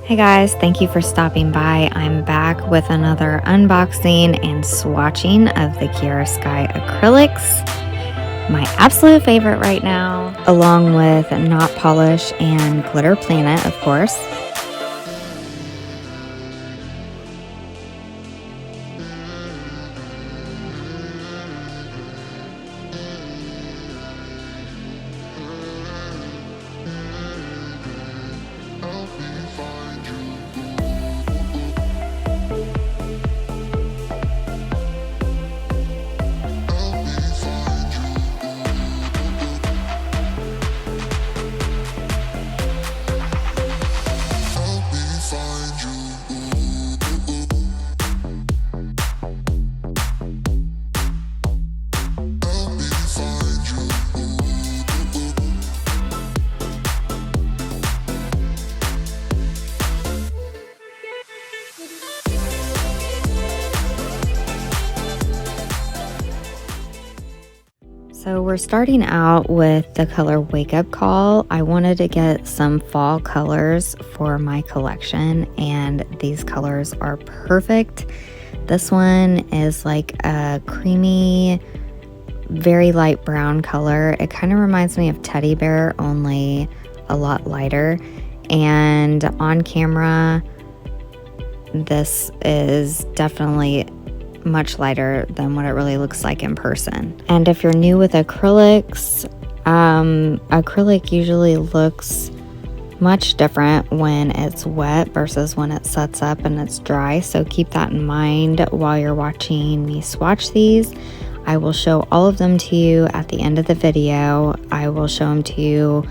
Hey guys, thank you for stopping by. I'm back with another unboxing and swatching of the Kiara Sky Acrylics, my absolute favorite right now, along with Knot Polish and Glitter Planet, of course. So we're starting out with the color Wake Up Call. I wanted to get some fall colors for my collection, and these colors are perfect. This one is like a creamy, very light brown color. It kind of reminds me of Teddy Bear, only a lot lighter. And on camera, this is definitely much lighter than what it really looks like in person. And if you're new with acrylics, acrylic usually looks much different when it's wet versus when it sets up and it's dry. So keep that in mind while you're watching me swatch these. I will show all of them to you at the end of the video. I will show them to you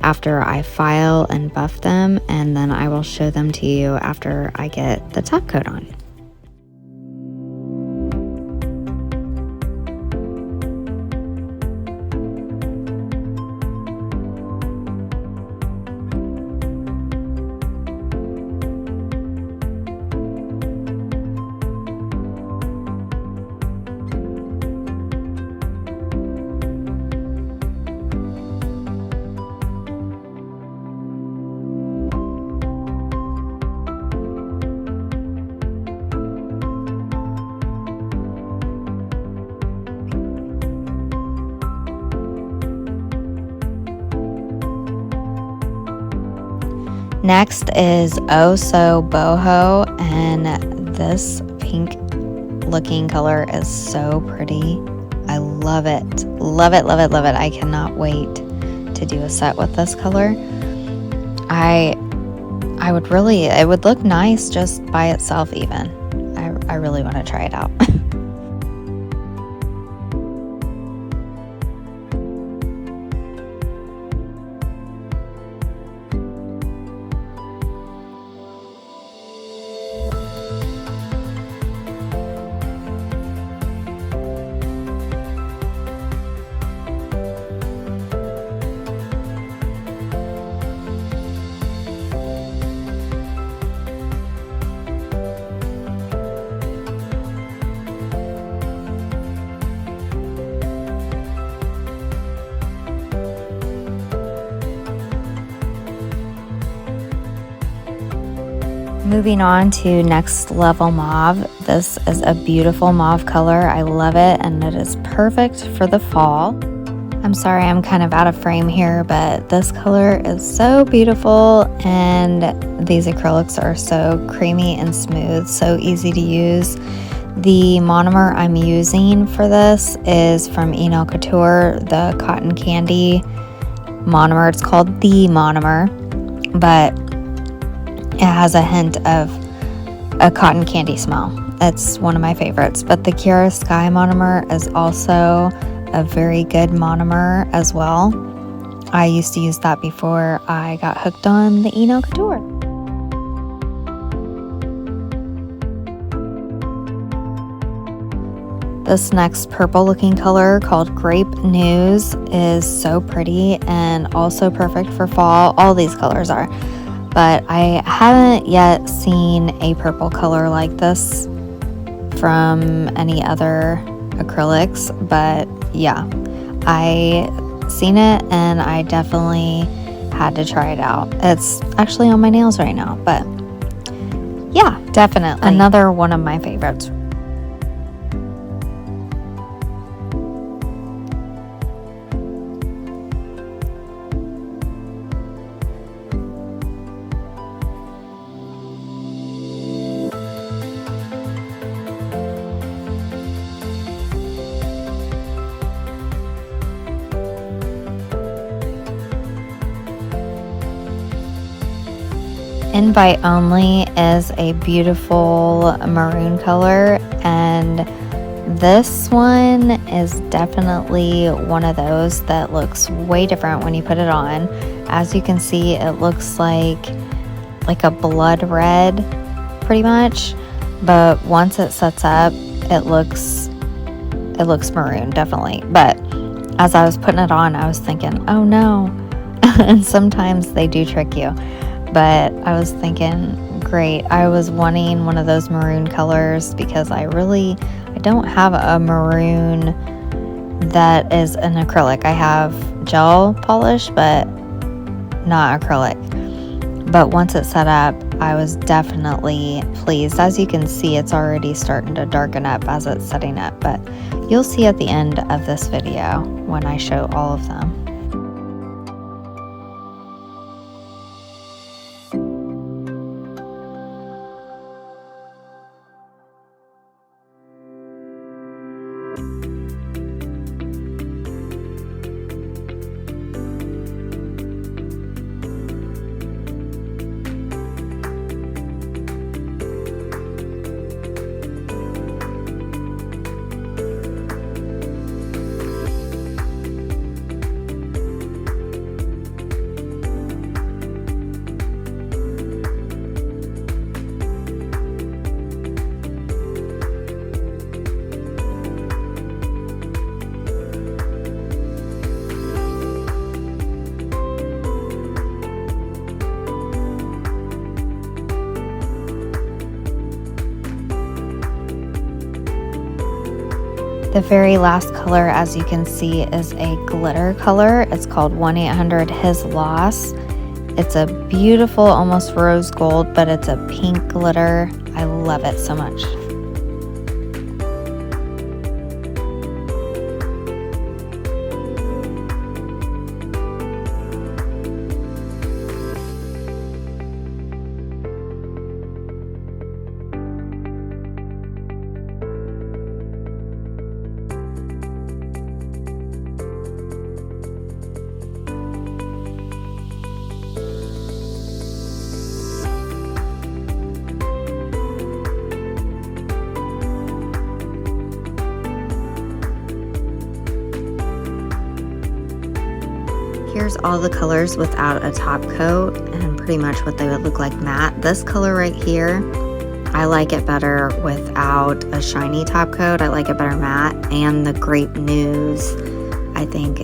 after I file and buff them, and then I will show them to you after I get the top coat on. Next is Oh So Boho, and this pink looking color is so pretty. I love it. Love it, love it, love it. I cannot wait to do a set with this color. It would look nice just by itself even. I really want to try it out. Moving on to Next Level Mauve. This is a beautiful mauve color. I love it, and it is perfect for the fall. I'm sorry I'm kind of out of frame here, but this color is so beautiful, and these acrylics are so creamy and smooth, so easy to use. The monomer I'm using for this is from Enel Couture, the cotton candy monomer. It's called the monomer, but it has a hint of a cotton candy smell. It's one of my favorites. But the Kiara Sky monomer is also a very good monomer as well. I used to use that before I got hooked on the Enel Couture. This next purple looking color called Grape News is so pretty and also perfect for fall. All these colors are. But I haven't yet seen a purple color like this from any other acrylics, but yeah, I seen it and I definitely had to try it out. It's actually on my nails right now, but yeah, definitely another one of my favorites. Invite Only is a beautiful maroon color, and this one is definitely one of those that looks way different when you put it on. As you can see, it looks like a blood red pretty much, but once it sets up, it looks maroon, definitely. But as I was putting it on, I was thinking, oh no. And sometimes they do trick you. But I was thinking, great, I was wanting one of those maroon colors because I don't have a maroon that is an acrylic. I have gel polish, but not acrylic. But once it's set up, I was definitely pleased. As you can see, it's already starting to darken up as it's setting up, but you'll see at the end of this video when I show all of them. The very last color, as you can see, is a glitter color. It's called 1-800 His Loss. It's a beautiful, almost rose gold, but it's a pink glitter. I love it so much. Here's all the colors without a top coat and pretty much what they would look like matte. This color right here, I like it better without a shiny top coat. I like it better matte. And the Grape News, I think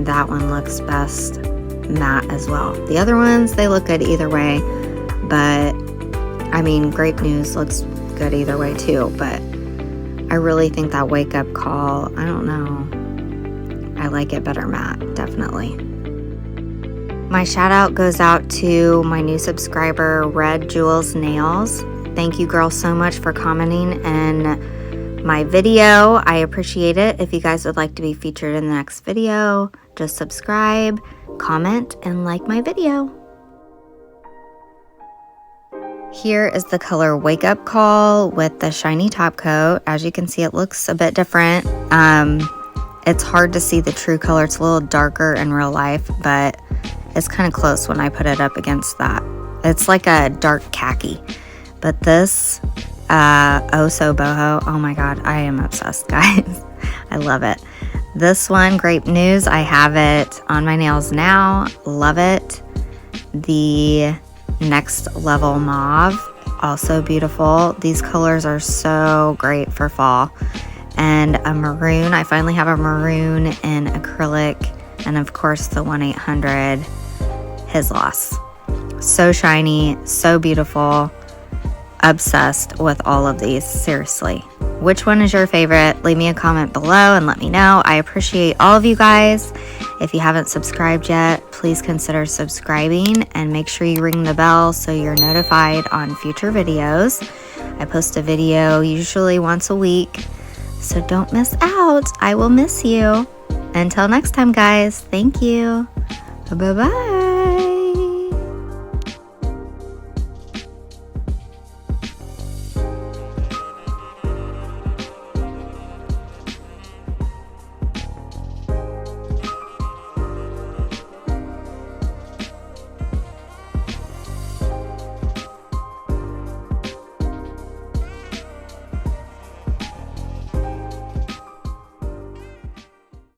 that one looks best matte as well. The other ones, they look good either way, but I mean, Grape News looks good either way too, but I really think that Wake Up Call, I don't know, I like it better matte, definitely. My shout out goes out to my new subscriber, Red Jewels Nails. Thank you, girl, so much for commenting in my video. I appreciate it. If you guys would like to be featured in the next video, just subscribe, comment, and like my video. Here is the color Wake Up Call with the shiny top coat. As you can see, it looks a bit different. It's hard to see the true color. It's a little darker in real life, but it's kind of close when I put it up against that. It's like a dark khaki. But this, Oh So Boho, oh my god, I am obsessed, guys. I love it. This one, Grape News, I have it on my nails now. Love it. The Next Level Mauve, also beautiful. These colors are so great for fall. And a maroon, I finally have a maroon in acrylic. And of course the 1-800 His Loss. So shiny, so beautiful. Obsessed with all of these, seriously. Which one is your favorite? Leave me a comment below and let me know. I appreciate all of you guys. If you haven't subscribed yet, please consider subscribing and make sure you ring the bell so you're notified on future videos. I post a video usually once a week, so don't miss out. I will miss you. Until next time, guys, thank you. Bye-bye.